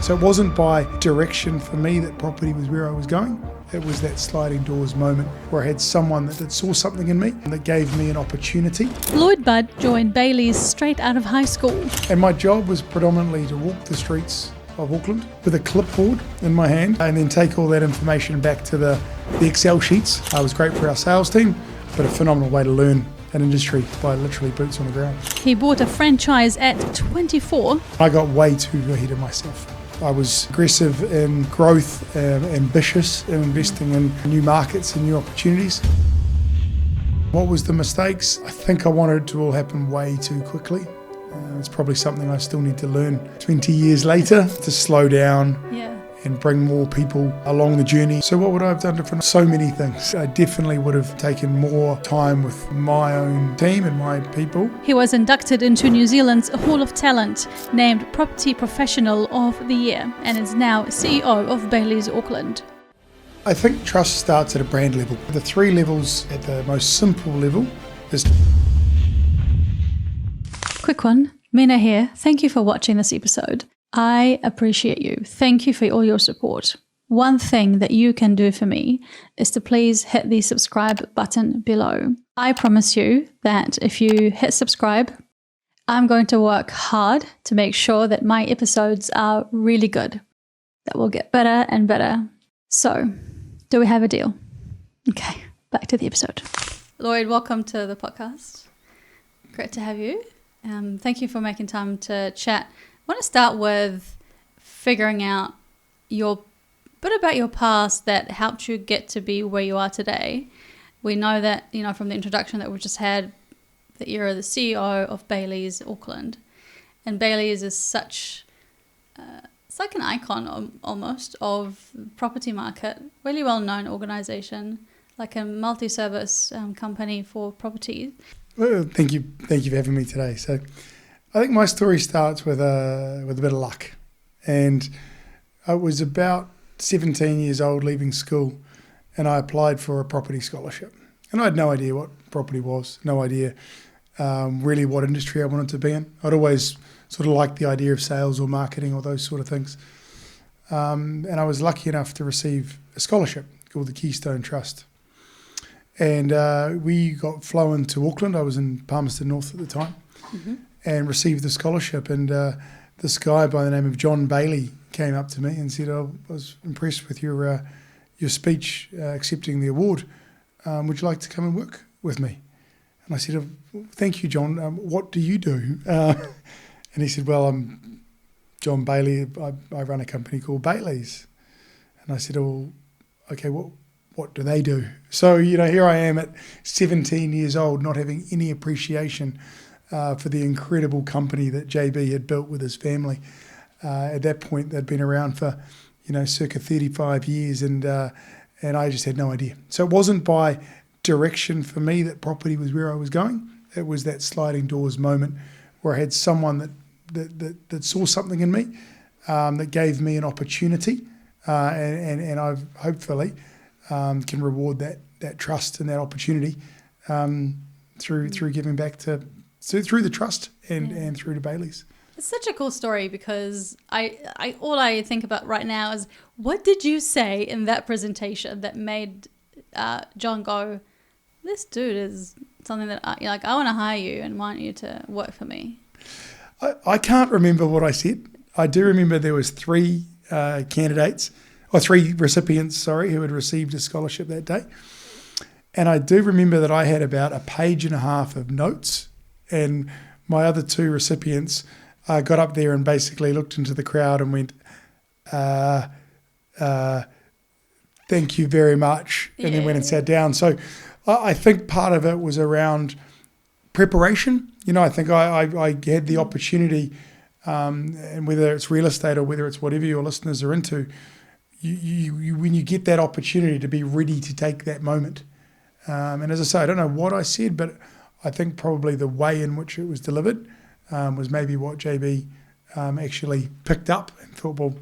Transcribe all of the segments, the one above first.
So it wasn't by direction for me that property was where I was going. It was that sliding doors moment where I had someone that saw something in me and that gave me an opportunity. Lloyd Budd joined Bayleys straight out of high school. And my job was predominantly to walk the streets of Auckland with a clipboard in my hand and then take all that information back to the Excel sheets. It was great for our sales team, but a phenomenal way to learn an industry by literally boots on the ground. He bought a franchise at 24. I got way too ahead of myself. I was aggressive in growth, ambitious in investing in new markets and new opportunities. What was the mistakes? I think I wanted it to all happen way too quickly. It's probably something I still need to learn 20 years later, to slow down and bring more people along the journey. So what would I have done different? So many things. I definitely would have taken more time with my own team and my people. He was inducted into New Zealand's Hall of Talent, named Property Professional of the Year, and is now CEO of Bayleys Auckland. I think trust starts at a brand level. The 3 levels at the most simple level is... Quick one, Mina here. Thank you for watching this episode. I appreciate you. Thank you for all your support. One thing that you can do for me is to please hit the subscribe button below. I promise you that if you hit subscribe, I'm going to work hard to make sure that my episodes are really good, that will get better and better. So, do we have a deal? Okay, back to the episode. Lloyd, welcome to the podcast. Great to have you. Thank you for making time to chat. I want to start with figuring out your bit about your past that helped you get to be where you are today. We know that, from the introduction that we've just had, that you're the CEO of Bayleys Auckland. And Bayleys is such, it's like an icon almost of the property market, really well-known organisation, like a multi-service company for property. Well, thank you for having me today. So I think my story starts with a bit of luck. And I was about 17 years old leaving school, and I applied for a property scholarship. And I had no idea what property was, no idea really what industry I wanted to be in. I'd always sort of liked the idea of sales or marketing or those sort of things. And I was lucky enough to receive a scholarship called the Keystone Trust. And we got flown to Auckland. I was in Palmerston North at the time, and received the scholarship. And this guy by the name of John Bayley came up to me and said, I was impressed with your speech accepting the award. Would you like to come and work with me? And I said, thank you, John. What do you do? And he said, well, I'm John Bayley. I run a company called Bayleys. And I said, oh, okay, what do they do? So, here I am at 17 years old, not having any appreciation for the incredible company that JB had built with his family. At that point, they'd been around for, circa 35 years, and I just had no idea. So it wasn't by direction for me that property was where I was going. It was that sliding doors moment where I had someone that saw something in me, that gave me an opportunity, and I've hopefully can reward that trust and that opportunity through giving back through the trust and through to Bayleys. It's such a cool story because I all I think about right now is, what did you say in that presentation that made John go, this dude is something that I want to hire you and want you to work for me? I can't remember what I said. I do remember there was 3 recipients, who had received a scholarship that day. And I do remember that I had about a page and a half of notes, and my other 2 recipients got up there and basically looked into the crowd and went, thank you very much, and then went and sat down. So I think part of it was around preparation. I think I had the opportunity, and whether it's real estate or whether it's whatever your listeners are into, you when you get that opportunity to be ready to take that moment. And as I say, I don't know what I said, but I think probably the way in which it was delivered was maybe what JB actually picked up and thought, well,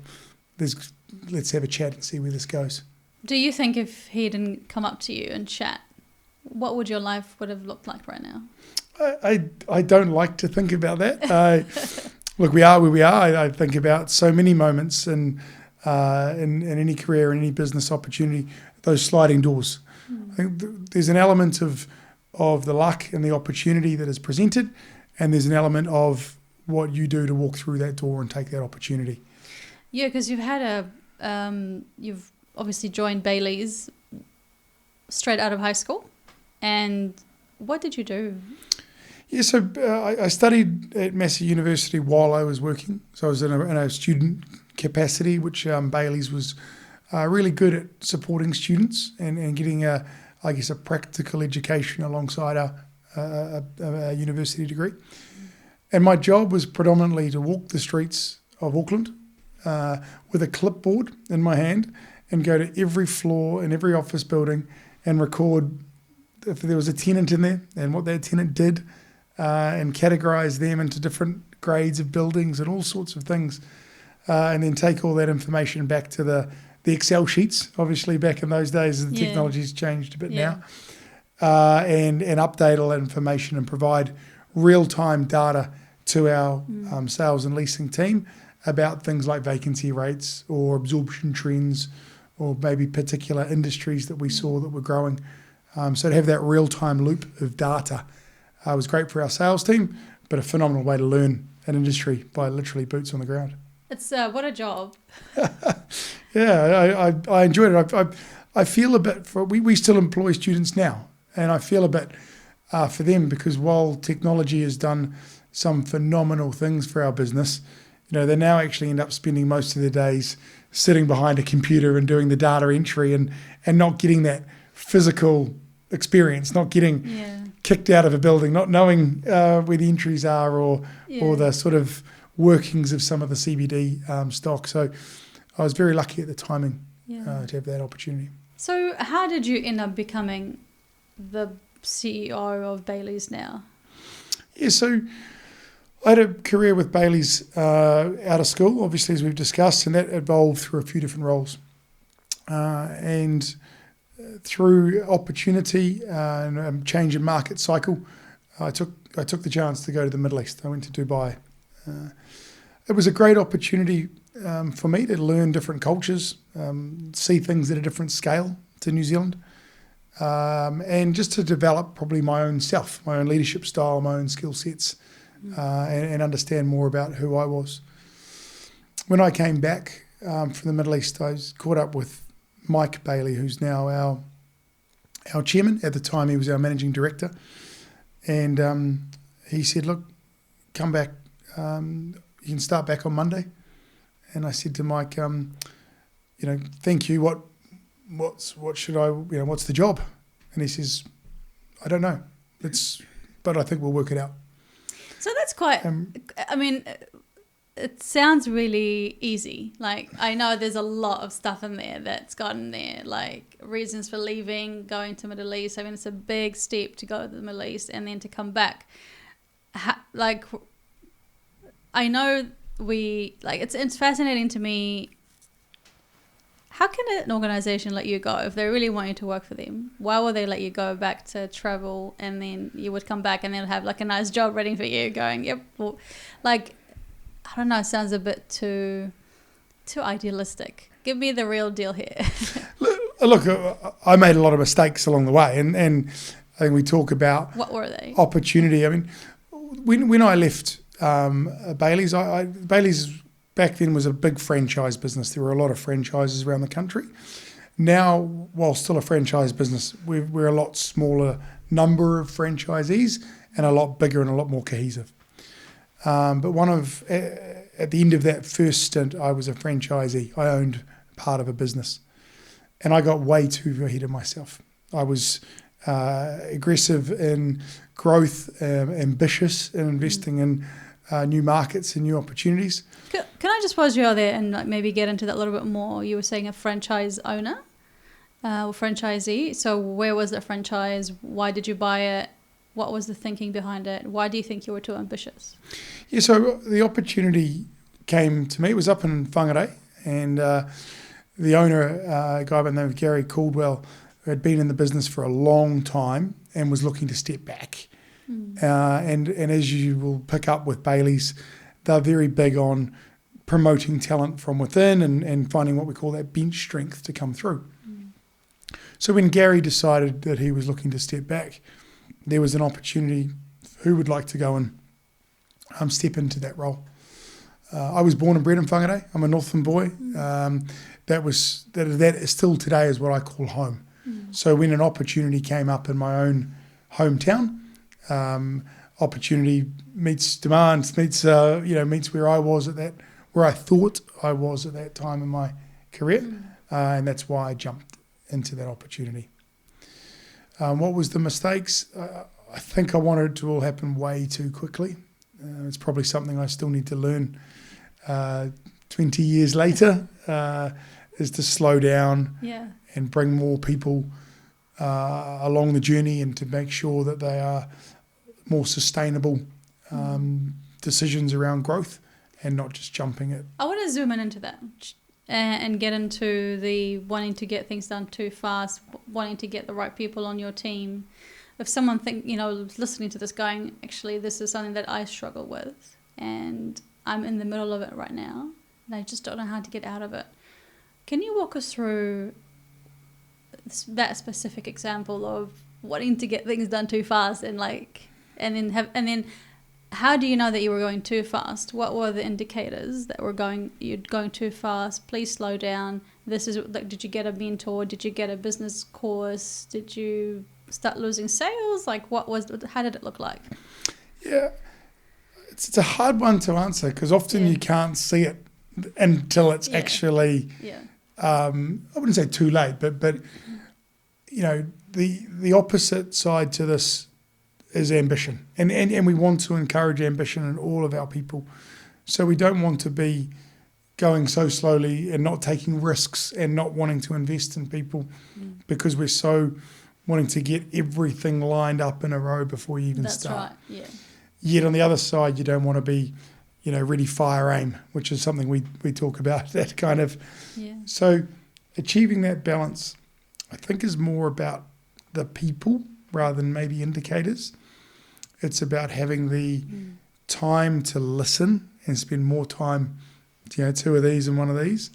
let's have a chat and see where this goes. Do you think if he didn't come up to you and chat, what would your life would have looked like right now? I don't like to think about that. look, we are where we are. I think about so many moments in any career, in any business opportunity, those sliding doors. I think there's an element of the luck and the opportunity that is presented, and there's an element of what you do to walk through that door and take that opportunity. Yeah, because you've obviously joined Bayleys straight out of high school, and what did you do? Yeah, so I studied at Massey University while I was working. So I was in a student capacity, which Bayleys was really good at supporting students and getting a practical education alongside a university degree. And my job was predominantly to walk the streets of Auckland with a clipboard in my hand and go to every floor in every office building and record if there was a tenant in there and what that tenant did, and categorise them into different grades of buildings and all sorts of things, and then take all that information back to the Excel sheets, obviously back in those days. The technology's changed a bit now, and update all that information and provide real-time data to our sales and leasing team about things like vacancy rates or absorption trends or maybe particular industries that we saw that were growing. So to have that real-time loop of data was great for our sales team, but a phenomenal way to learn an industry by literally boots on the ground. It's what a job. Yeah, I enjoyed it. I feel a bit we still employ students now, and I feel a bit for them because while technology has done some phenomenal things for our business, they now actually end up spending most of their days sitting behind a computer and doing the data entry and not getting that physical experience, not getting kicked out of a building, not knowing where the entries are or the sort of workings of some of the CBD stock. So I was very lucky at the timing to have that opportunity. So how did you end up becoming the CEO of Bayleys now? Yeah, so I had a career with Bayleys out of school, obviously, as we've discussed, and that evolved through a few different roles. And through opportunity and a change in market cycle, I took the chance to go to the Middle East. I went to Dubai. It was a great opportunity for me to learn different cultures, see things at a different scale to New Zealand, and just to develop probably my own self, my own leadership style, my own skill sets, and understand more about who I was. When I came back from the Middle East, I was caught up with Mike Bayley, who's now our chairman. At the time, he was our managing director. And he said, look, come back. You can start back on Monday. And I said to Mike, thank you. What should I, what's the job? And he says, I don't know. But I think we'll work it out. So that's quite, it sounds really easy. Like, I know there's a lot of stuff in there that's gotten there, like reasons for leaving, going to Middle East. I mean, it's a big step to go to the Middle East and then to come back. I know it's fascinating to me. How can an organization let you go if they really want you to work for them? Why will they let you go back to travel and then you would come back and they'll have like a nice job waiting for you going, yep. Well, like, I don't know, it sounds a bit too idealistic. Give me the real deal here. Look, I made a lot of mistakes along the way and I think we talk about what were they? Opportunity. I mean, when I left Bayleys, Bayleys back then was a big franchise business. There were a lot of franchises around the country. Now, while still a franchise business, we're a lot smaller number of franchisees and a lot bigger and a lot more cohesive. But at the end of that first stint, I was a franchisee. I owned part of a business. And I got way too ahead of myself. I was aggressive in growth, ambitious in investing in new markets and new opportunities. Can I just pause you there and maybe get into that a little bit more? You were saying a franchise owner or franchisee. So where was the franchise? Why did you buy it? What was the thinking behind it? Why do you think you were tho ambitious? Yeah, so the opportunity came to me. It was up in Whangarei, and the owner, a guy by the name of Gary Caldwell, who had been in the business for a long time and was looking to step back. And as you will pick up with Bayleys, they're very big on promoting talent from within and finding what we call that bench strength to come through. So when Gary decided that he was looking to step back, there was an opportunity. Who would like to go and step into that role? I was born and bred in Whangarei. I'm a Northland boy. That is still today is what I call home. So when an opportunity came up in my own hometown, opportunity meets demand, meets where I was at that, where I thought I was at that time in my career, and that's why I jumped into that opportunity. What was the mistakes? I think I wanted it to all happen way too quickly. It's probably something I still need to learn 20 years later, is to slow down and bring more people along the journey and to make sure that they are more sustainable decisions around growth and not just jumping it. I want to zoom into that and get into the wanting to get things done too fast, wanting to get the right people on your team. If someone listening to this going, actually, this is something that I struggle with and I'm in the middle of it right now and I just don't know how to get out of it. Can you walk us through that specific example of wanting to get things done too fast and then how do you know that you were going too fast? What were the indicators that you're going too fast? Please slow down. Did you get a mentor? Did you get a business course? Did you start losing sales? How did it look like? Yeah, it's a hard one to answer because often you can't see it until it's actually, I wouldn't say too late, but the opposite side to this is ambition. And we want to encourage ambition in all of our people. So we don't want to be going so slowly and not taking risks and not wanting to invest in people because we're so wanting to get everything lined up in a row before you even start. That's right, yeah. Yet on the other side, you don't want to be, ready, fire, aim, which is something we talk about, that kind of. Yeah. So achieving that balance, I think, is more about the people rather than maybe indicators. It's about having the time to listen and spend more time, 2 of these and 1 of these,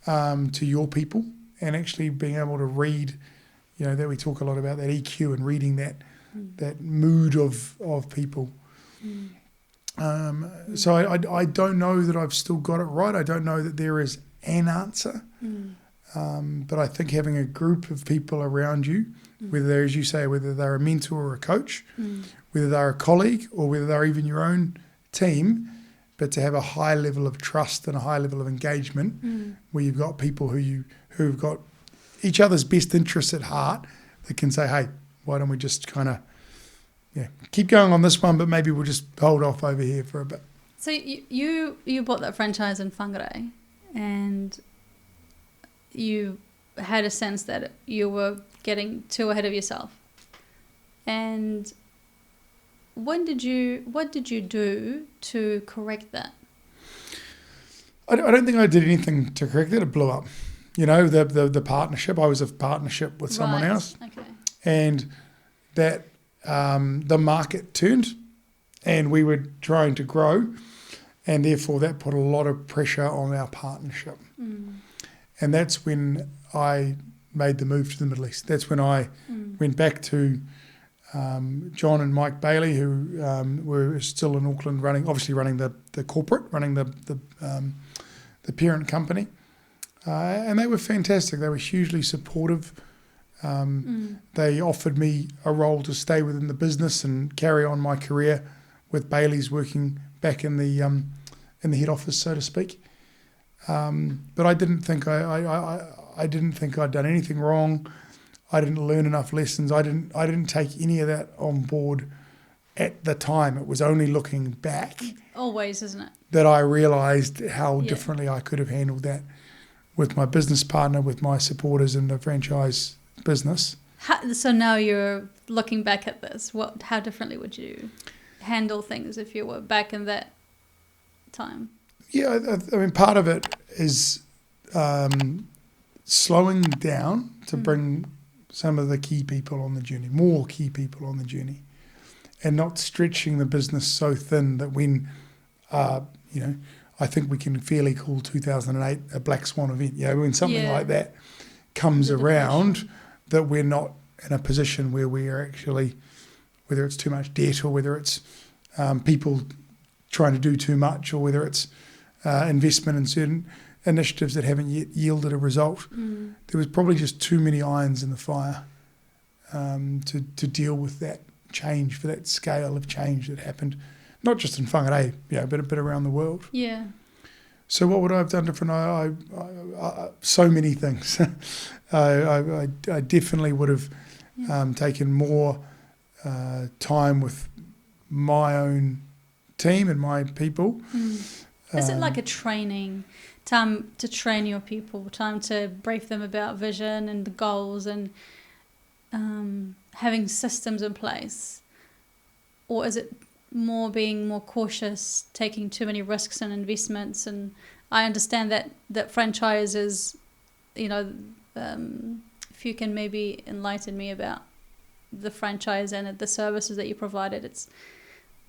to your people and actually being able to read, that we talk a lot about that EQ and reading that mood of people. So I don't know that I've still got it right. I don't know that there is an answer. But I think having a group of people around you, whether they're, as you say, whether they're a mentor or a coach, whether they're a colleague or whether they're even your own team, but to have a high level of trust and a high level of engagement where you've got people who've got each other's best interests at heart that can say, hey, why don't we just kind of keep going on this one, but maybe we'll just hold off over here for a bit. So you bought that franchise in Whangarei and you had a sense that you were getting too ahead of yourself. And what did you do to correct that? I don't think I did anything to correct it. It blew up. The partnership. I was a partnership with someone else. Okay. And that the market turned and we were trying to grow, and therefore that put a lot of pressure on our partnership. And that's when I made the move to the Middle East. That's when I went back to John and Mike Bayley, who were still in Auckland running the corporate, running the parent company. And they were fantastic. They were hugely supportive. They offered me a role to stay within the business and carry on my career with Bayleys, working back in the head office, so to speak. But I didn't think I didn't think I'd done anything wrong. I didn't learn enough lessons. I didn't take any of that on board at the time. It was only looking back. Always, isn't it? That I realised how differently I could have handled that with my business partner, with my supporters in the franchise business. So now you're looking back at this. How differently would you handle things if you were back in that time? Yeah, I mean, part of it is slowing down to bring some of the key people on the journey, more key people on the journey, and not stretching the business so thin that when I think we can fairly call 2008 a black swan event. When something like that comes around, that we're not in a position where we are actually, whether it's too much debt or whether it's people trying to do too much or whether it's investment in certain initiatives that haven't yet yielded a result. There was probably just too many irons in the fire to deal with that change, for that scale of change that happened, not just in Whangarei, but around the world. Yeah. So what would I have done different? I so many things. I definitely would have taken more time with my own team and my people. Is it like a training, time to train your people, time to brief them about vision and the goals and having systems in place? Or is it more being more cautious, taking too many risks and investments? And I understand that franchise is, if you can maybe enlighten me about the franchise and the services that you provided, it's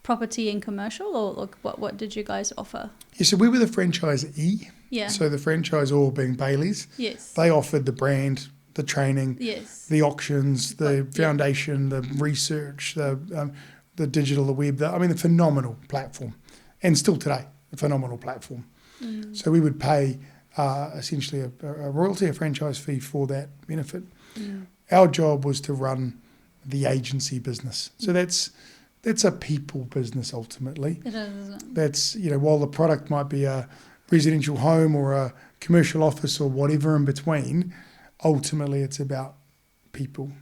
property and commercial, or what did you guys offer? Yeah, so we were the franchisee. Yeah. So the franchisor being Bayleys. Yes. They offered the brand, the training, the auctions, the foundation, the research, the digital, the web. The phenomenal platform, and still today, a phenomenal platform. So we would pay essentially a royalty, a franchise fee for that benefit. Our job was to run the agency business. So that's a people business ultimately. It is, isn't it? That's, while the product might be a residential home or a commercial office or whatever in between, ultimately it's about people.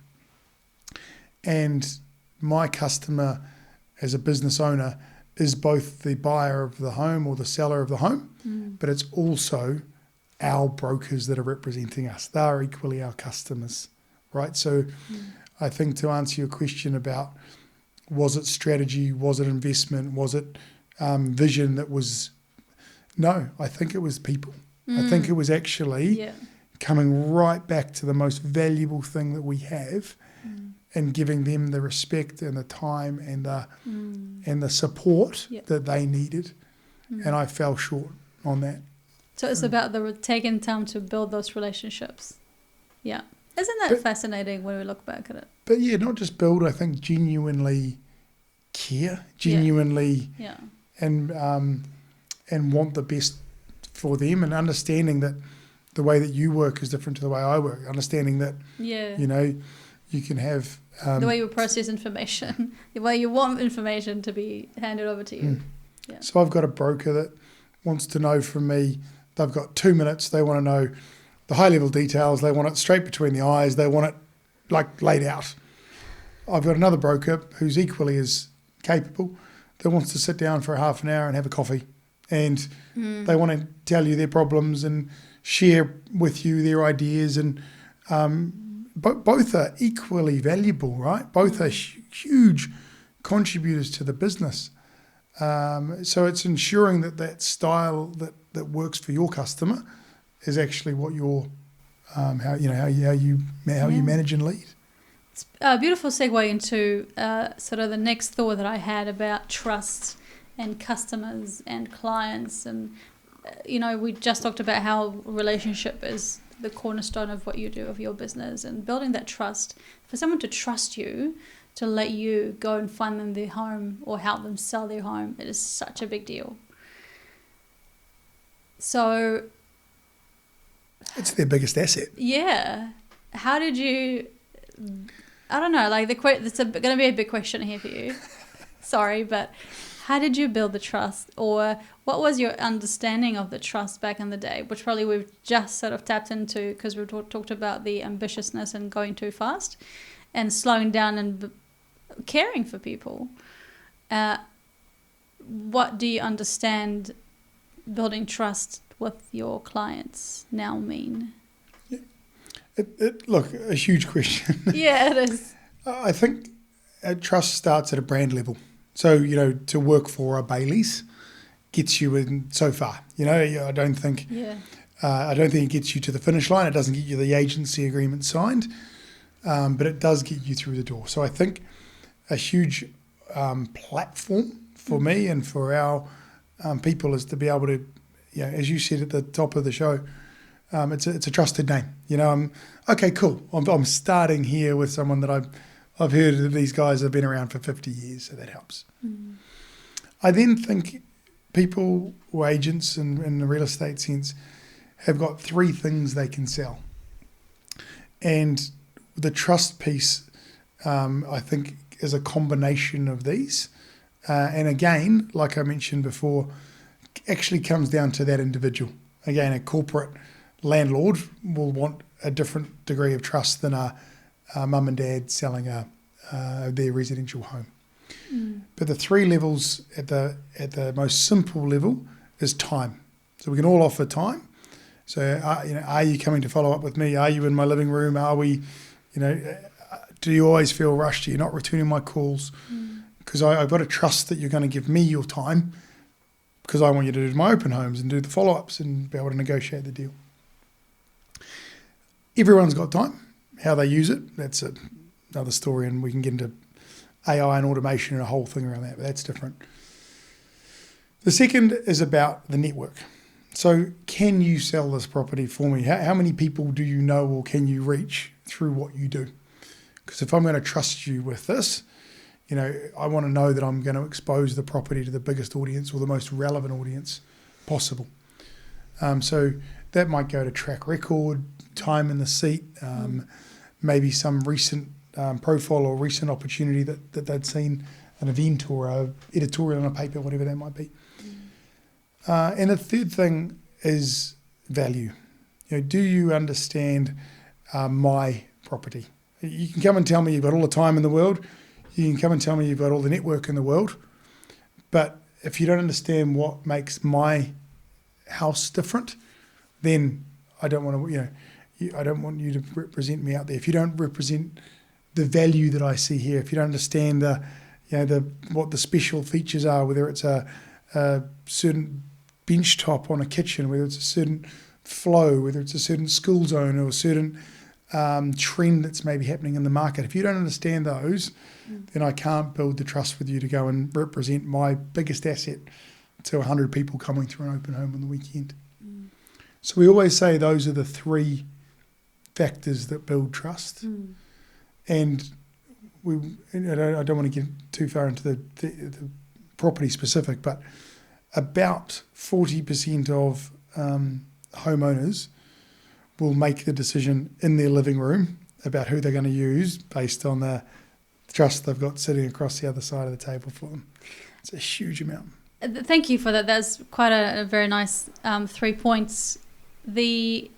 And my customer as a business owner is both the buyer of the home or the seller of the home, but it's also our brokers that are representing us. They are equally our customers, right? So I think to answer your question about was it strategy, was it investment, was it vision that was... No, I think it was people. I think it was actually coming right back to the most valuable thing that we have and giving them the respect and the time and the support that they needed. And I fell short on that. So it's about taking time to build those relationships. Yeah. Isn't that fascinating when we look back at it? But not just build, I think genuinely care, and want the best for them, and understanding that the way that you work is different to the way I work. Understanding that, you can have... the way you process information, the way you want information to be handed over to you. Yeah. So I've got a broker that wants to know from me, they've got 2 minutes, they want to know the high-level details, they want it straight between the eyes, they want it laid out. I've got another broker who's equally as capable that wants to sit down for half an hour and have a coffee, and they want to tell you their problems and share with you their ideas, and both are equally valuable, right? Both are huge contributors to the business. So it's ensuring that style that works for your customer is actually what your how you manage and lead. It's a beautiful segue into sort of the next thought that I had about trust and customers and clients, and we just talked about how relationship is the cornerstone of what you do, of your business, and building that trust. For someone to trust you, to let you go and find them their home or help them sell their home, it is such a big deal. So it's their biggest asset. Yeah. How did you... I don't know, it's going to be a big question here for you. Sorry, but how did you build the trust, or what was your understanding of the trust back in the day, which probably we've just sort of tapped into because we talked about the ambitiousness and going too fast and slowing down and caring for people. What do you understand building trust with your clients now mean? Look, a huge question. Yeah, it is. I think trust starts at a brand level. So, to work for a Bayleys gets you in so far. I don't think it gets you to the finish line. It doesn't get you the agency agreement signed, but it does get you through the door. So I think a huge platform for me and for our people is to be able to, as you said at the top of the show, it's a trusted name. Okay, cool. I'm starting here with someone that I've heard of. These guys have been around for 50 years, so that helps. Mm. I then think people or agents in the real estate sense have got 3 things they can sell. And the trust piece, I think, is a combination of these. And again, like I mentioned before, actually comes down to that individual. Again, a corporate landlord will want a different degree of trust than a mum and dad selling their residential home. Mm. But the 3 levels at the most simple level is time. So we can all offer time. So are you coming to follow up with me? Are you in my living room? Are we, do you always feel rushed? Are you not returning my calls? Because I've got to trust that you're going to give me your time, because I want you to do my open homes and do the follow-ups and be able to negotiate the deal. Everyone's got time. How they use it, that's another story, and we can get into AI and automation and a whole thing around that, but that's different. The second is about the network. So can you sell this property for me? How many people do you know or can you reach through what you do? Because if I'm going to trust you with this, I want to know that I'm going to expose the property to the biggest audience or the most relevant audience possible. So that might go to track record, time in the seat, maybe some recent profile or recent opportunity that they'd seen, an event or an editorial in a paper, whatever that might be. And the third thing is value. Do you understand my property? You can come and tell me you've got all the time in the world. You can come and tell me you've got all the network in the world. But if you don't understand what makes my house different, then I don't want to, I don't want you to represent me out there. If you don't represent the value that I see here, if you don't understand what the special features are, whether it's a certain bench top on a kitchen, whether it's a certain flow, whether it's a certain school zone or a certain trend that's maybe happening in the market. If you don't understand those, then I can't build the trust with you to go and represent my biggest asset to 100 people coming through an open home on the weekend. So we always say those are the 3 factors that build trust. And I don't want to get too far into the property specific, but about 40% of homeowners will make the decision in their living room about who they're going to use based on the trust they've got sitting across the other side of the table for them. It's a huge amount. Thank you for that. That's quite a very nice 3 points. The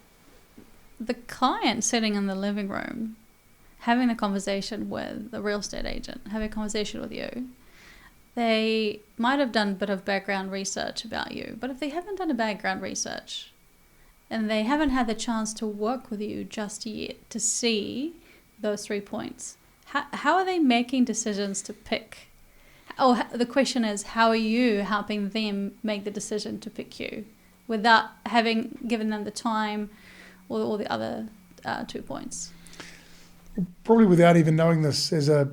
client sitting in the living room, having a conversation with the real estate agent, having a conversation with you, they might have done a bit of background research about you, but if they haven't done a background research and they haven't had the chance to work with you just yet to see those 3 points, how are they making decisions to pick? The question is, how are you helping them make the decision to pick you without having given them the time or all the other 2 points? Probably without even knowing this as a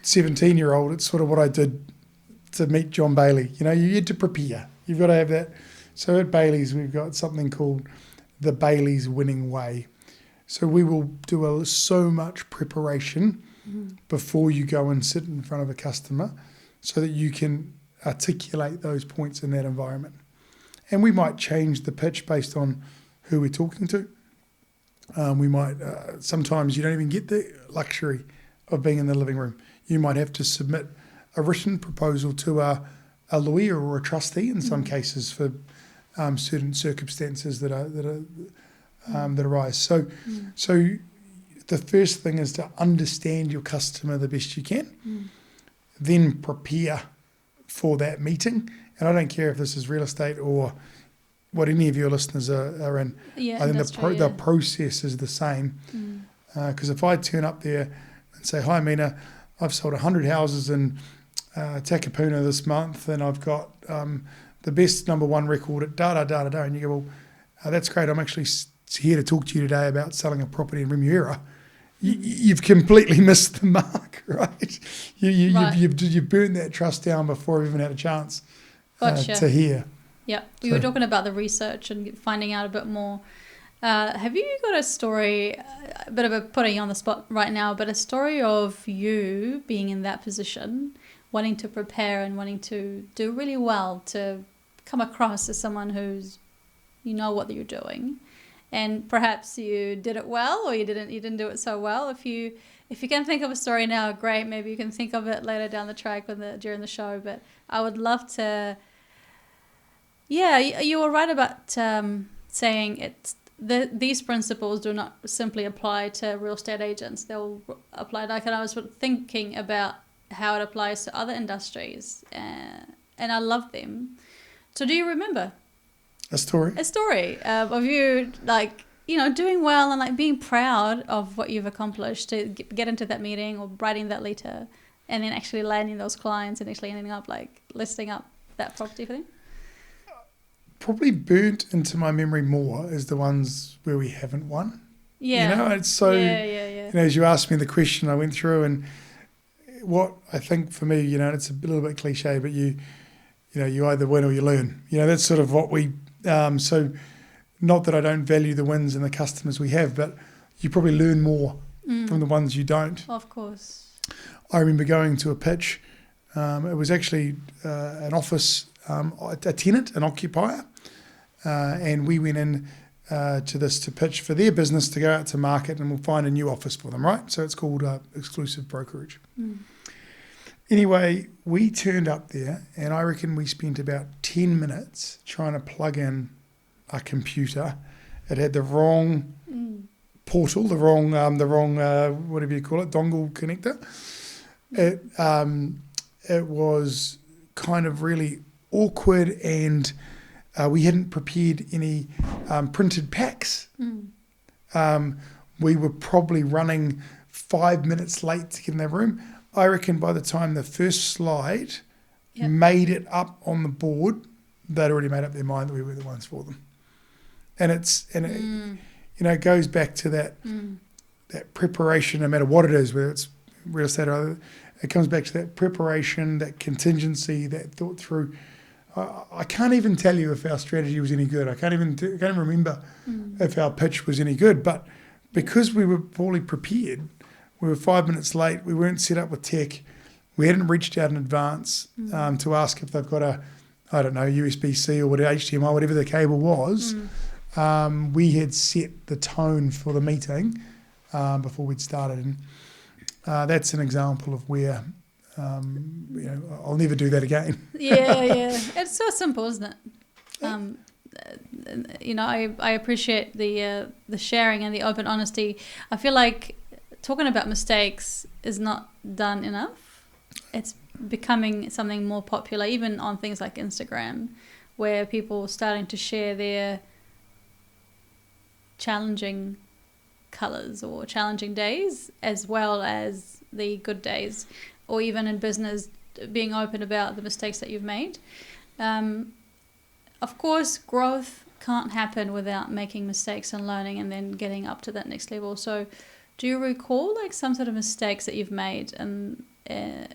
17-year-old, it's sort of what I did to meet John Bayley. You had to prepare. You've got to have that. So at Bayleys, we've got something called the Bayleys winning way. So we will do so much preparation before you go and sit in front of a customer so that you can articulate those points in that environment. And we might change the pitch based on who we're talking to. We might, sometimes you don't even get the luxury of being in the living room. You might have to submit a written proposal to a lawyer or a trustee in some cases for certain circumstances that arise. So the first thing is to understand your customer the best you can, then prepare for that meeting. And I don't care if this is real estate or what any of your listeners are in. I think the process is the same. Because if I turn up there and say, "Hi, Mina, I've sold 100 houses in Takapuna this month, and I've got the best #1 record at da-da-da-da-da," and you go, "Well, that's great. I'm actually here to talk to you today about selling a property in Remuera." You've completely missed the mark, right? You've burned that trust down before I've even had a chance to hear. Yeah, we were talking about the research and finding out a bit more. Have you got a story, a bit of a putting you on the spot right now, but a story of you being in that position, wanting to prepare and wanting to do really well to come across as someone who's, you know what you're doing, and perhaps you did it well or you didn't do it so well. If you can think of a story now, great. Maybe you can think of it later down the track during the show. But I would love to. Yeah, you were right about saying these principles do not simply apply to real estate agents. They'll apply. Like, and I was thinking about how it applies to other industries, and I love them. So, do you remember a story of you, like, you know, doing well and like being proud of what you've accomplished to get into that meeting or writing that letter, and then actually landing those clients and actually ending up like listing up that property for them? Probably burnt into my memory more is the ones where we haven't won. Yeah. You know, it's so, yeah. You know, as you asked me the question, I went through, and what I think for me, you know, it's a little bit cliche, but you either win or you learn. You know, that's sort of what we, so not that I don't value the wins and the customers we have, but you probably learn more from the ones you don't. Of course. I remember going to a pitch. It was actually an office, a tenant, an occupier, and we went in to pitch for their business to go out to market, and we'll find a new office for them, right? So it's called exclusive brokerage. Anyway, we turned up there, and I reckon we spent about 10 minutes trying to plug in a computer. It had the wrong portal, the wrong whatever you call it, dongle connector. It was kind of really awkward, and we hadn't prepared any printed packs. We were probably running 5 minutes late to get in that room. I reckon by the time the first slide made it up on the board, they'd already made up their mind that we were the ones for them. And it goes back to that preparation, no matter what it is, whether it's real estate or other. It comes back to that preparation, that contingency, that thought through. I can't even tell you if our strategy was any good. I can't even remember if our pitch was any good. But because we were poorly prepared, we were 5 minutes late. We weren't set up with tech. We hadn't reached out in advance to ask if they've got a, I don't know, USB-C or whatever, HDMI, whatever the cable was. We had set the tone for the meeting before we'd started. And that's an example of where, I'll never do that again. Yeah. It's so simple, isn't it? I appreciate the sharing and the open honesty. I feel like talking about mistakes is not done enough. It's becoming something more popular, even on things like Instagram, where people are starting to share their challenging colours or challenging days as well as the good days, or even in business being open about the mistakes that you've made. Of course, growth can't happen without making mistakes and learning and then getting up to that next level. So do you recall like some sort of mistakes that you've made, and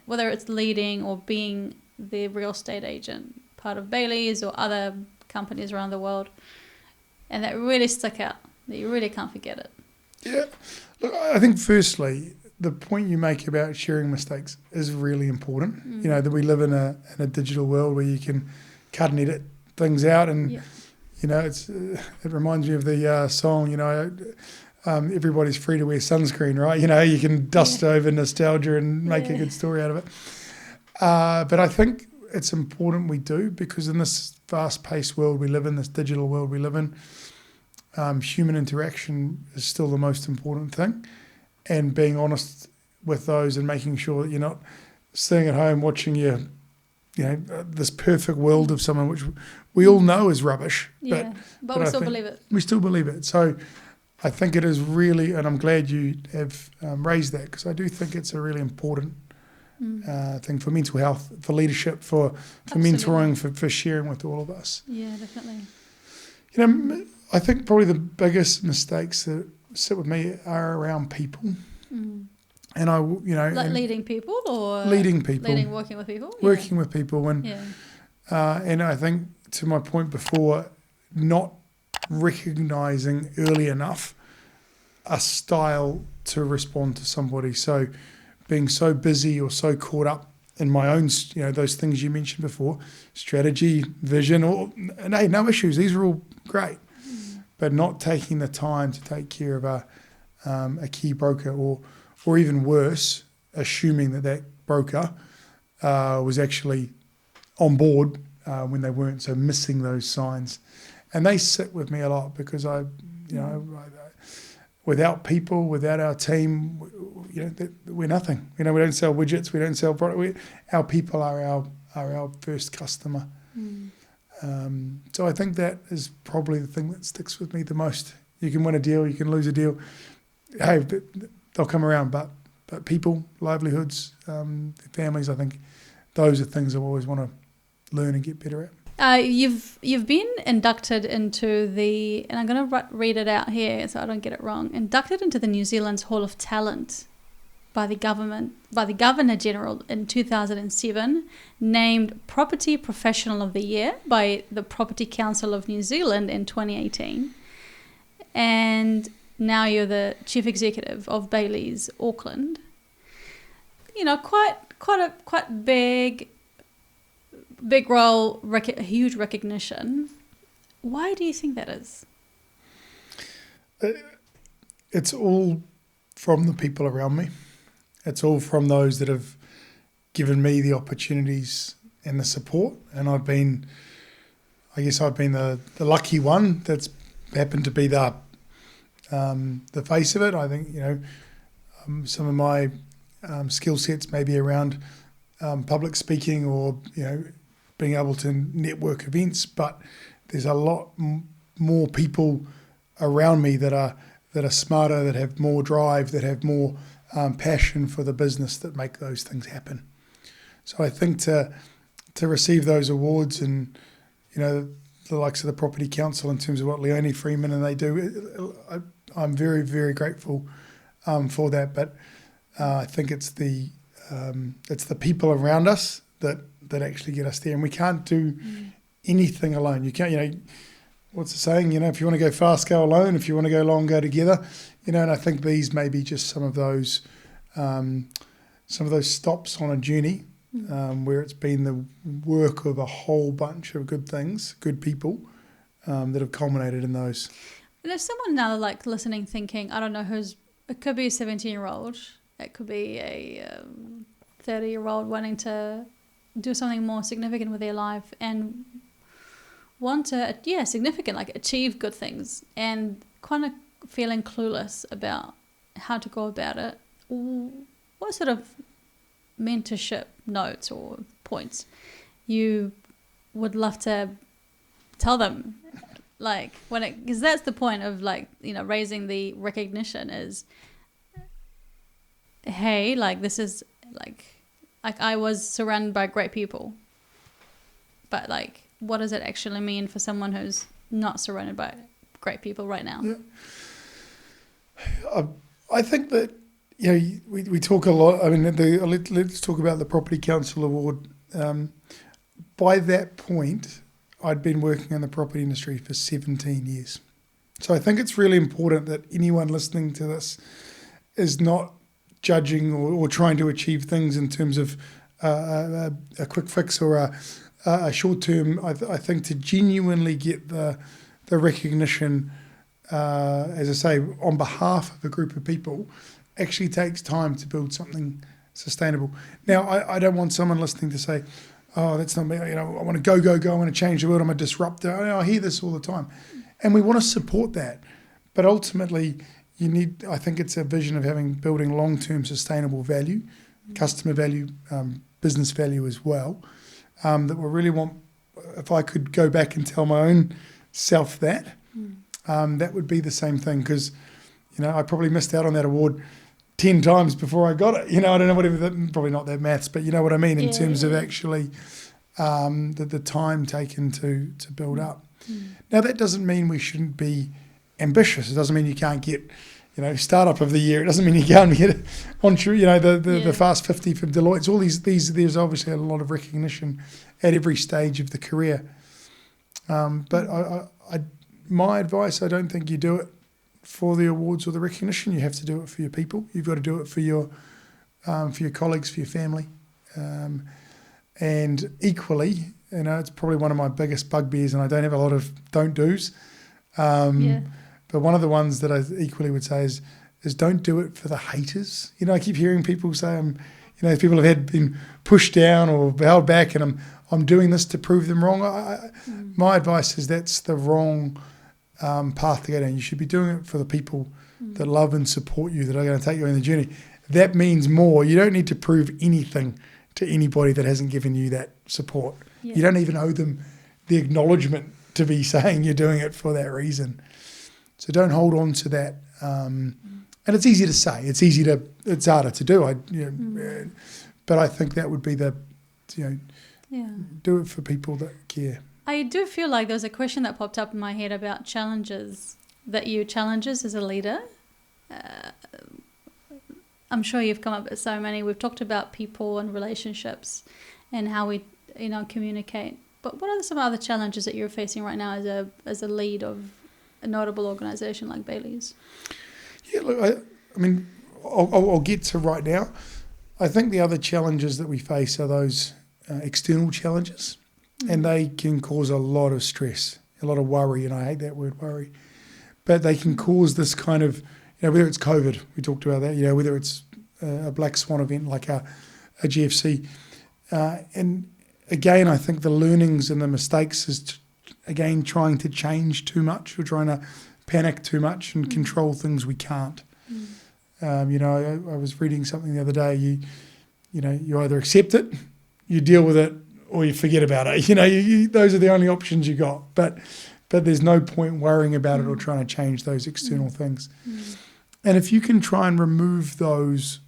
whether it's leading or being the real estate agent part of Bayleys or other companies around the world, and that really stuck out, that you really can't forget it? Yeah. Look, I think firstly, the point you make about sharing mistakes is really important. You know, that we live in a digital world where you can cut and edit things out, and you know, it reminds me of the song, you know, everybody's free to wear sunscreen, right? You know, you can dust over nostalgia and make a good story out of it. But I think it's important we do, because in this fast-paced world we live in, this digital world we live in, human interaction is still the most important thing, and being honest with those and making sure that you're not sitting at home watching this perfect world of someone which we all know is rubbish. But we still believe it. We still believe it. So I think it is really, and I'm glad you have raised that, because I do think it's a really important thing for mental health, for leadership, for mentoring, for sharing with all of us. Yeah, definitely. You know, I think probably the biggest mistakes that sit with me are around people. And like leading people, or leading people, working with people, working with people, and I think to my point before, not recognising early enough a style to respond to somebody. So being so busy or so caught up in my own, those things you mentioned before, strategy, vision, and hey, no issues. These are all great. But not taking the time to take care of a key broker or even worse, assuming that broker was actually on board when they weren't, so missing those signs. And they sit with me a lot because without people, without our team, we're nothing. We don't sell widgets, we don't sell product. Our people are our first customer. So I think that is probably the thing that sticks with me the most. You can win a deal, you can lose a deal. Hey, they'll come around, but people, livelihoods, families, I think those are things I always want to learn and get better at. You've been inducted into the, and I'm going to read it out here so I don't get it wrong, inducted into the New Zealand's Hall of Talent by the Governor General in 2007, named Property Professional of the Year by the Property Council of New Zealand in 2018, and now you're the Chief Executive of Bayleys Auckland. Quite big role, huge recognition. Why do you think that is? It's all from the people around me. It's all from those that have given me the opportunities and the support. And I've been the lucky one that's happened to be the face of it. I think, some of my skill sets maybe around public speaking or, being able to network events, but there's a lot more people around me that are smarter, that have more drive, that have more passion for the business that make those things happen. So I think to receive those awards and, the likes of the Property Council in terms of what Leonie Freeman and they do, I'm very, very grateful for that. But I think it's the people around us that actually get us there, and we can't do anything alone. You can't, what's the saying? If you want to go fast, go alone. If you want to go long, go together. And I think these may be just some of those stops on a journey where it's been the work of a whole bunch of good things, good people that have culminated in those. And there's someone now listening, thinking, I don't know it could be a 17-year-old, it could be a 30-year-old wanting to do something more significant with their life and want to, achieve good things and kind of feeling clueless about how to go about it. What sort of mentorship notes or points you would love to tell them? Because that's the point of raising the recognition is, hey, this is I was surrounded by great people, but what does it actually mean for someone who's not surrounded by great people right now? Yeah. I think that we talk a lot. I mean, let's talk about the Property Council Award. By that point, I'd been working in the property industry for 17 years. So I think it's really important that anyone listening to this is not judging or trying to achieve things in terms of a quick fix or a short term. I think to genuinely get the recognition, as I say, on behalf of a group of people, actually takes time to build something sustainable. Now, I don't want someone listening to say, oh, that's not me, I want to go, I want to change the world, I'm a disruptor. I hear this all the time. And we want to support that. But ultimately, I think it's a vision of building long-term sustainable value, customer value, business value as well, that we really want. If I could go back and tell my own self that would be the same thing, because, I probably missed out on that award 10 times before I got it. I don't know probably not that maths, but you know what I mean in terms of actually the time taken to build up. Now, that doesn't mean we shouldn't be ambitious. It doesn't mean you can't get, startup of the year. It doesn't mean you can't get the Fast 50 from Deloitte. All these, there's obviously a lot of recognition at every stage of the career. But my advice, I don't think you do it for the awards or the recognition. You have to do it for your people. You've got to do it for your colleagues, for your family. And equally, it's probably one of my biggest bugbears, and I don't have a lot of don't do's. But one of the ones that I equally would say is don't do it for the haters. I keep hearing people say, people have been pushed down or held back, and I'm doing this to prove them wrong. My advice is that's the wrong path to go down. You should be doing it for the people that love and support you, that are going to take you on the journey. That means more. You don't need to prove anything to anybody that hasn't given you that support. Yeah. You don't even owe them the acknowledgement to be saying you're doing it for that reason. So don't hold on to that. And it's easy to say. It's harder to do. But I think that would be do it for people that care. I do feel like there's a question that popped up in my head about challenges as a leader. I'm sure you've come up with so many. We've talked about people and relationships and how we, communicate. But what are some other challenges that you're facing right now as a lead of a notable organisation like Bayleys? Yeah, look, I'll get to right now. I think the other challenges that we face are those external challenges, and they can cause a lot of stress, a lot of worry, and I hate that word worry. But they can cause this kind of, whether it's COVID, we talked about that, whether it's a black swan event like a GFC. And again, I think the learnings and the mistakes is, again, trying to change too much or trying to panic too much and control things we can't. I was reading something the other day, you either accept it, you deal with it, or you forget about it. Those are the only options you got. But there's no point worrying about it or trying to change those external things. And if you can try and remove those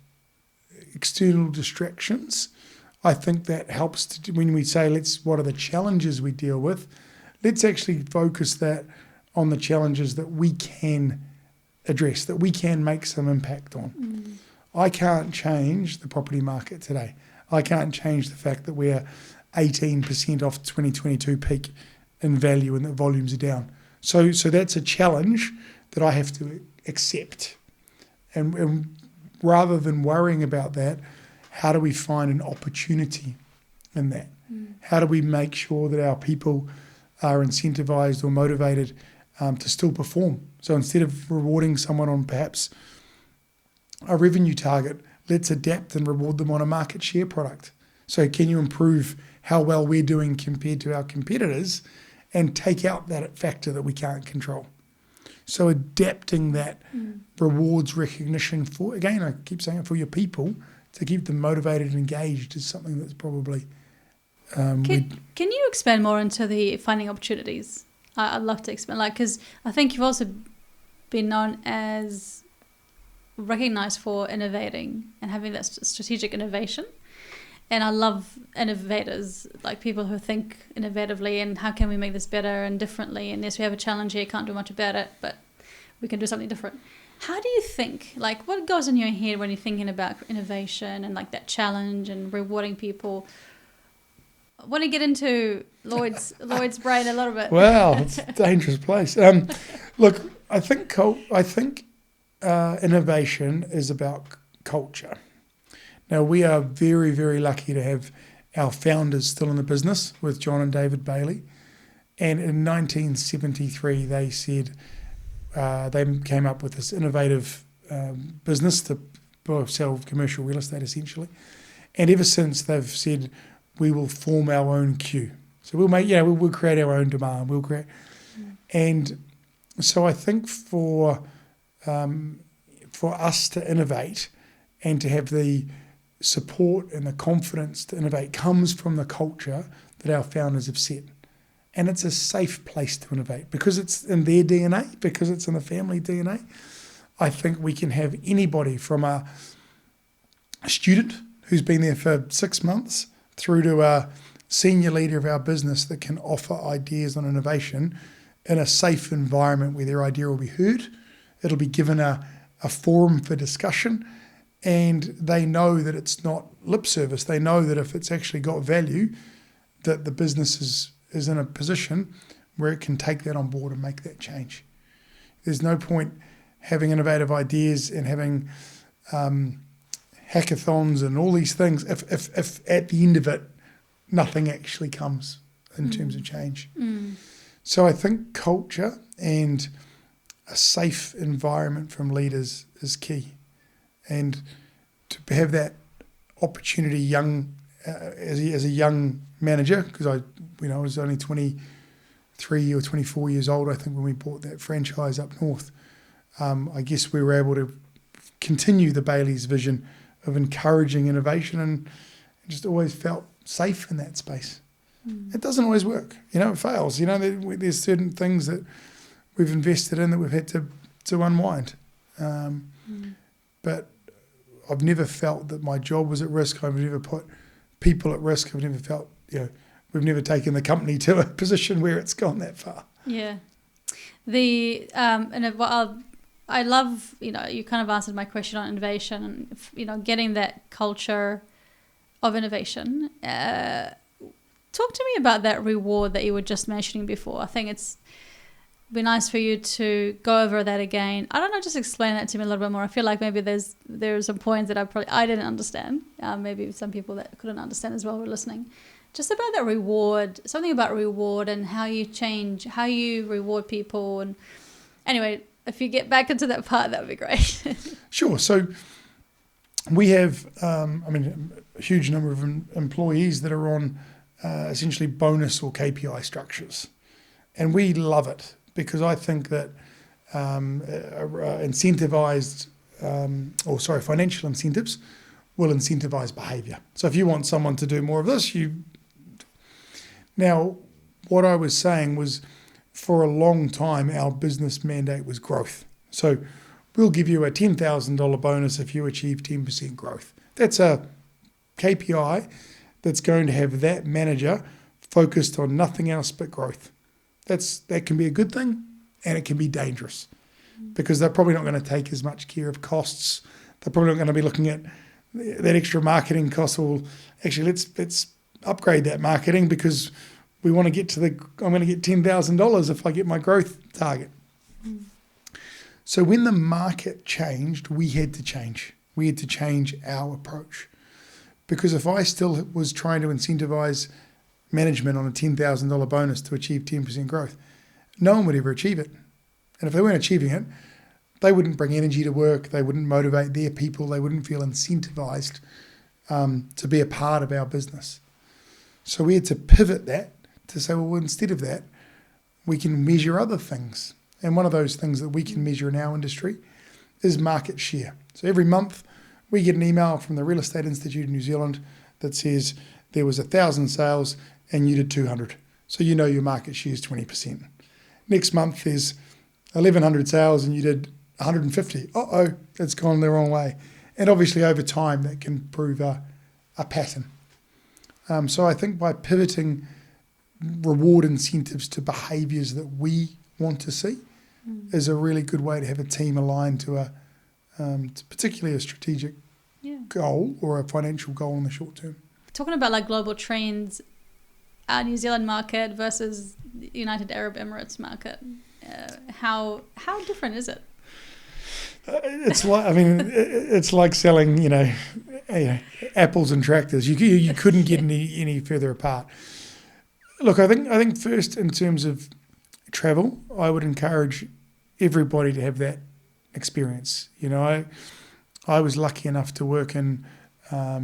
external distractions, I think that helps when we say, what are the challenges we deal with? Let's actually focus that on the challenges that we can address, that we can make some impact on. I can't change the property market today. I can't change the fact that we're 18% off 2022 peak in value and that volumes are down. So that's a challenge that I have to accept. And rather than worrying about that, how do we find an opportunity in that? How do we make sure that our people are incentivized or motivated to still perform? So instead of rewarding someone on perhaps a revenue target, let's adapt and reward them on a market share product. So can you improve how well we're doing compared to our competitors and take out that factor that we can't control? So adapting that rewards recognition for, again, I keep saying it, for your people, to keep them motivated and engaged is something that's probably... Can you expand more into the finding opportunities? I'd love to expand, because I think you've also been known as recognised for innovating and having that strategic innovation. And I love innovators, like people who think innovatively and how can we make this better and differently. And yes, we have a challenge here, can't do much about it, but we can do something different. How do you think, what goes in your head when you're thinking about innovation and that challenge and rewarding people? I want to get into Lloyd's brain a little bit. Wow, it's a dangerous place. Look, I think innovation is about culture. Now, we are very, very lucky to have our founders still in the business with John and David Bayley. And in 1973, they said they came up with this innovative business to sell commercial real estate, essentially. And ever since, they've said, we will form our own queue. So we'll create our own demand. And so I think for us to innovate and to have the support and the confidence to innovate comes from the culture that our founders have set. And it's a safe place to innovate because it's in their DNA, because it's in the family DNA. I think we can have anybody from a student who's been there for 6 months through to a senior leader of our business that can offer ideas on innovation in a safe environment where their idea will be heard. It'll be given a forum for discussion, and they know that it's not lip service. They know that if it's actually got value, that the business is in a position where it can take that on board and make that change. There's no point having innovative ideas and having hackathons and all these things if at the end of it nothing actually comes in terms of change. So I think culture and a safe environment from leaders is key, and to have that opportunity as a young manager, because I was only 23 or 24 years old, I think, when we bought that franchise up north. I guess we were able to continue the Bayleys vision of encouraging innovation, and just always felt safe in that space. It doesn't always work, it fails. There's certain things that we've invested in that we've had to unwind. But I've never felt that my job was at risk. I've never put people at risk. I've never felt, we've never taken the company to a position where it's gone that far. Yeah. I love, you kind of answered my question on innovation and, getting that culture of innovation. Talk to me about that reward that you were just mentioning before. I think it's be nice for you to go over that again. I don't know, just explain that to me a little bit more. I feel like maybe there's some points that I didn't understand. Maybe some people that couldn't understand as well were listening. Just about that reward, something about reward and how you reward people. And anyway, if you get back into that part, that would be great. Sure. So we have, a huge number of employees that are on essentially bonus or KPI structures. And we love it because I think that financial incentives will incentivize behavior. So if you want someone to do more of this, Now, what I was saying was, for a long time, our business mandate was growth. So we'll give you a $10,000 bonus if you achieve 10% growth. That's a KPI that's going to have that manager focused on nothing else but growth. That can be a good thing, and it can be dangerous because they're probably not going to take as much care of costs. They're probably not going to be looking at that extra marketing cost. Well, actually, let's upgrade that marketing because we want to get I'm going to get $10,000 if I get my growth target. So when the market changed, we had to change. We had to change our approach. Because if I still was trying to incentivize management on a $10,000 bonus to achieve 10% growth, no one would ever achieve it. And if they weren't achieving it, they wouldn't bring energy to work. They wouldn't motivate their people. They wouldn't feel incentivized to be a part of our business. So we had to pivot that to say, well, instead of that, we can measure other things. And one of those things that we can measure in our industry is market share. So every month we get an email from the Real Estate Institute of New Zealand that says there was 1,000 sales and you did 200. So you know your market share is 20%. Next month there's 1,100 sales and you did 150. It's gone the wrong way. And obviously over time that can prove a pattern. So I think by pivoting reward incentives to behaviours that we want to see is a really good way to have a team aligned to particularly a strategic goal or a financial goal in the short term. Talking about like global trends, our New Zealand market versus the United Arab Emirates market, how different is it? It's like selling, apples and tractors. You couldn't get any further apart. Look, I think first in terms of travel, I would encourage everybody to have that experience. I was lucky enough to work in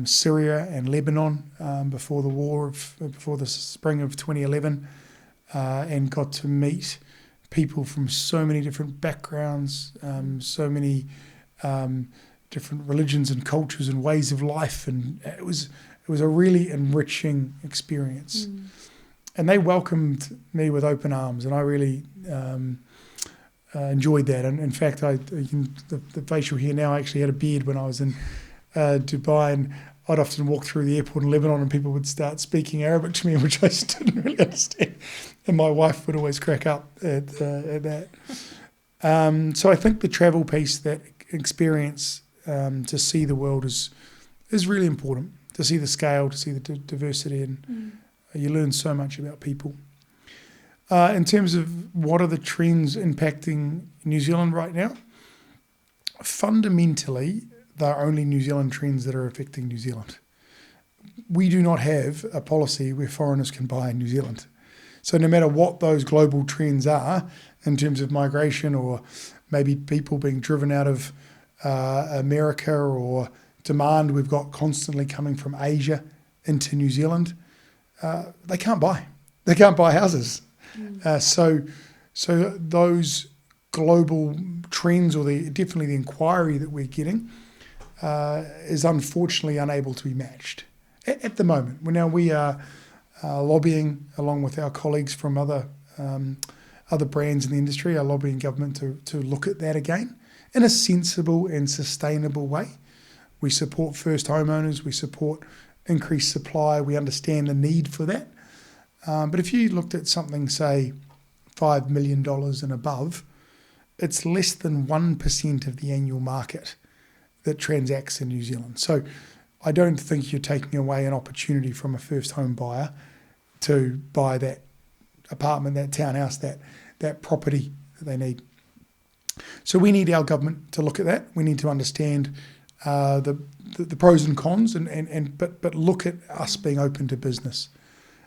Syria and Lebanon before the spring of 2011, and got to meet people from so many different backgrounds, so many different religions and cultures and ways of life, and it was a really enriching experience. And they welcomed me with open arms, and I really enjoyed that. And in fact, the facial hair now, I actually had a beard when I was in Dubai, and I'd often walk through the airport in Lebanon and people would start speaking Arabic to me, which I just didn't really understand. And my wife would always crack up at that. So I think the travel piece, that experience to see the world is really important, to see the scale, to see the diversity, and you learn so much about people. In terms of what are the trends impacting New Zealand right now, fundamentally, there are only New Zealand trends that are affecting New Zealand. We do not have a policy where foreigners can buy in New Zealand. So no matter what those global trends are in terms of migration or maybe people being driven out of America or demand we've got constantly coming from Asia into New Zealand, they can't buy. They can't buy houses. So those global trends or definitely the inquiry that we're getting is unfortunately unable to be matched at the moment. Now we are lobbying along with our colleagues from other brands in the industry, are lobbying government to look at that again in a sensible and sustainable way. We support first homeowners, we support increased supply, we understand the need for that. But if you looked at something, say, $5 million and above, it's less than 1% of the annual market that transacts in New Zealand. So I don't think you're taking away an opportunity from a first home buyer to buy that apartment, that townhouse, that property that they need. So we need our government to look at that. We need to understand the pros and cons, but look at us being open to business.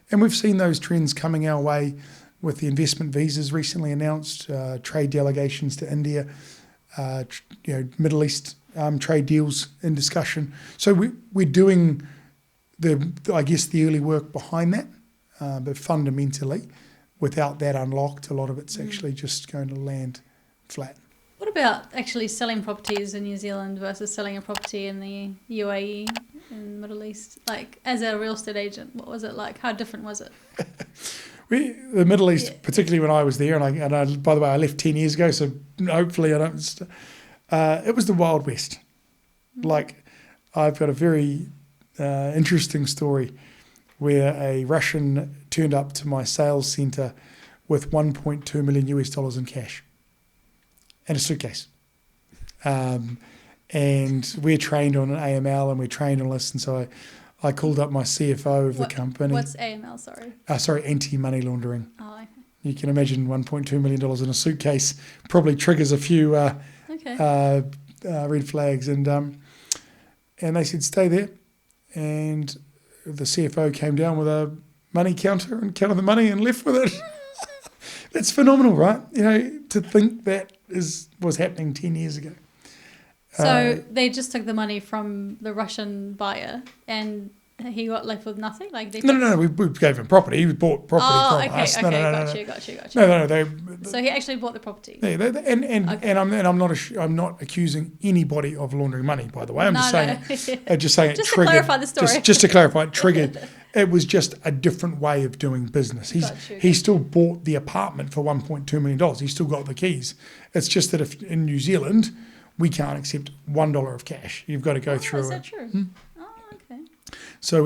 And we've seen those trends coming our way with the investment visas recently announced, trade delegations to India, Middle East trade deals in discussion. So we're doing the early work behind that, but fundamentally, without that unlocked, a lot of it's actually just going to land flat. What about actually selling properties in New Zealand versus selling a property in the UAE, in the Middle East? Like, as a real estate agent, what was it like? How different was it? The Middle East, particularly when I was there, and I, by the way, I left 10 years ago, so hopefully I don't. It was the Wild West. Like, I've got a very interesting story where a Russian turned up to my sales centre with $1.2 million in cash and a suitcase. And we're trained on an AML and we're trained on this, and so I called up my CFO of the company. What's AML, sorry? Sorry, anti-money laundering. Oh, okay. You can imagine $1.2 million in a suitcase probably triggers a few red flags. And they said, stay there. And the CFO came down with a money counter and counted the money and left with it. That's phenomenal, right? To think that was happening 10 years ago. So they just took the money from the Russian buyer and he got left with nothing? No, we gave him property. He bought property from us. Got you. No. So he actually bought the property. Yeah, I'm not accusing anybody of laundering money, by the way. I'm just saying it triggered. Just to clarify the story. Just to clarify, it triggered. It was just a different way of doing business. He still bought the apartment for $1.2 million. He still got the keys. It's just that if in New Zealand, we can't accept $1 of cash. You've got to go through. Is that true? Oh, okay. So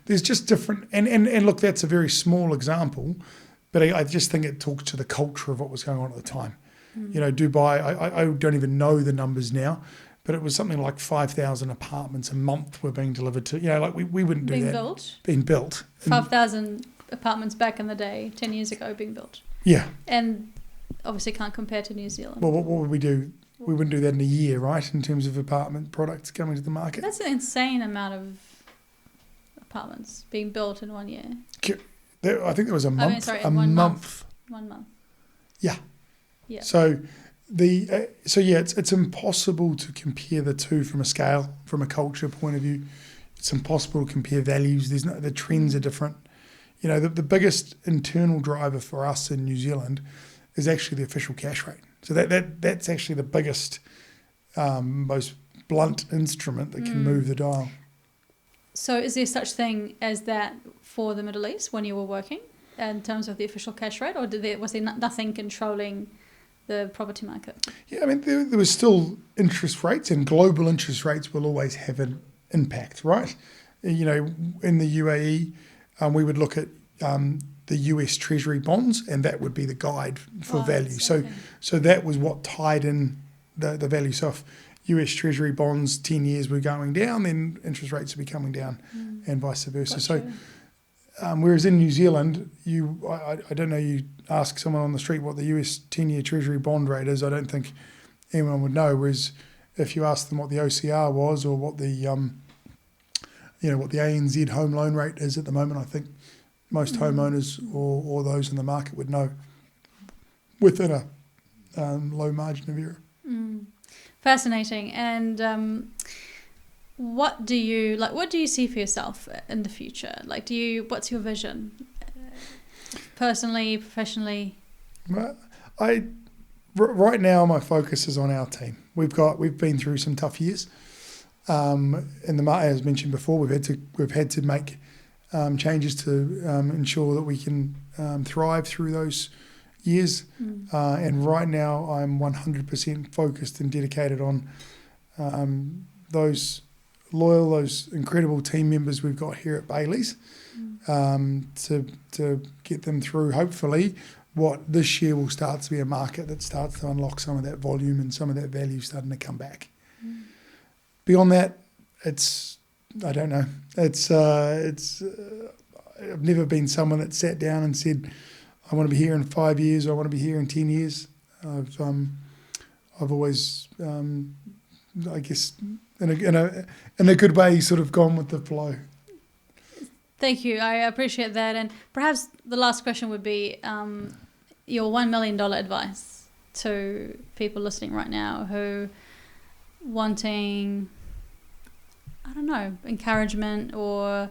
there's just different, and look, that's a very small example, but I just think it talks to the culture of what was going on at the time. Dubai, I don't even know the numbers now, but it was something like 5,000 apartments a month were being delivered to, we wouldn't do that. Being built. 5,000 apartments back in the day, 10 years ago being built. Yeah. And obviously can't compare to New Zealand. Well, what would we do? We wouldn't do that in a year, right, in terms of apartment products coming to the market. That's an insane amount of apartments being built in 1 year. I think there was a month. One month. Yeah. Yeah. So it's impossible to compare the two from a culture point of view. It's impossible to compare values. The trends are different. The biggest internal driver for us in New Zealand is actually the official cash rate. So that's actually the biggest, most blunt instrument that can move the dial. So is there such thing as that for the Middle East when you were working in terms of the official cash rate, or was there nothing controlling the property market? Yeah, there was still interest rates, and global interest rates will always have an impact, right? In the UAE, we would look at the US Treasury bonds, and that would be the guide for value. So that was what tied in the value. So if US Treasury bonds 10 years were going down, then interest rates would be coming down, and vice versa. Whereas in New Zealand, I don't know, you ask someone on the street what the US 10-year Treasury bond rate is, I don't think anyone would know. Whereas if you ask them what the OCR was or what the what the ANZ home loan rate is at the moment, I think most homeowners or those in the market would know within a low margin of error. Fascinating. And what do you see for yourself in the future? What's your vision? Personally, professionally? Right now my focus is on our team. We've been through some tough years. As mentioned before, we've had to make changes to ensure that we can thrive through those years. And right now I'm 100% focused and dedicated on those incredible team members we've got here at Bayleys, to get them through, hopefully, what this year will start to be a market that starts to unlock some of that volume and some of that value starting to come back. Beyond that, I don't know. I've never been someone that sat down and said, I want to be here in 5 years, or I want to be here in 10 years. I've always, I guess, in a good way, sort of gone with the flow. Thank you. I appreciate that. And perhaps the last question would be your $1 million advice to people listening right now who wanting, I don't know, encouragement or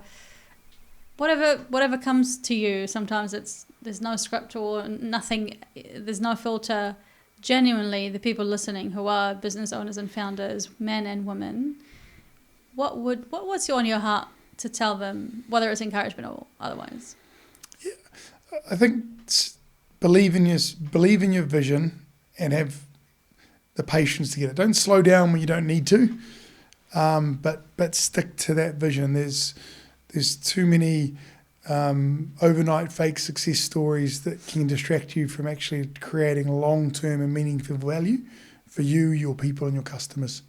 whatever comes to you. Sometimes there's no script or nothing, there's no filter. Genuinely, the people listening who are business owners and founders, men and women, what's on your heart to tell them, whether it's encouragement or otherwise? Yeah, I think believe in your vision and have the patience to get it. Don't slow down when you don't need to, but stick to that vision. There's too many overnight fake success stories that can distract you from actually creating long-term and meaningful value for you, your people, and your customers.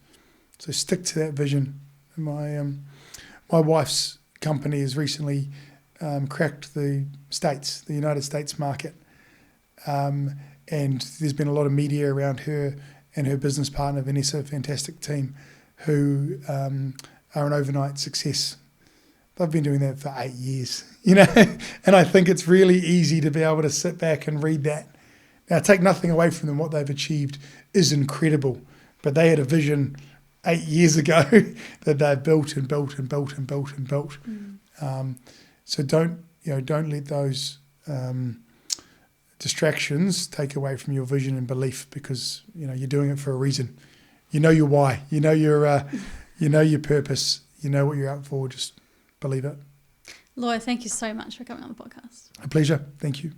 So stick to that vision. My wife's company has recently cracked the United States market, and there's been a lot of media around her and her business partner Vanessa, a fantastic team, who are an overnight success. They've been doing that for 8 years, and I think it's really easy to be able to sit back and read that. Now, take nothing away from them. What they've achieved is incredible, but they had a vision 8 years ago that they've built and built and built and built and built. So don't let those distractions take away from your vision and belief, because you're doing it for a reason. You know your why. You know your purpose. You know what you're out for. Just believe it. Lloyd, thank you so much for coming on the podcast. A pleasure. Thank you.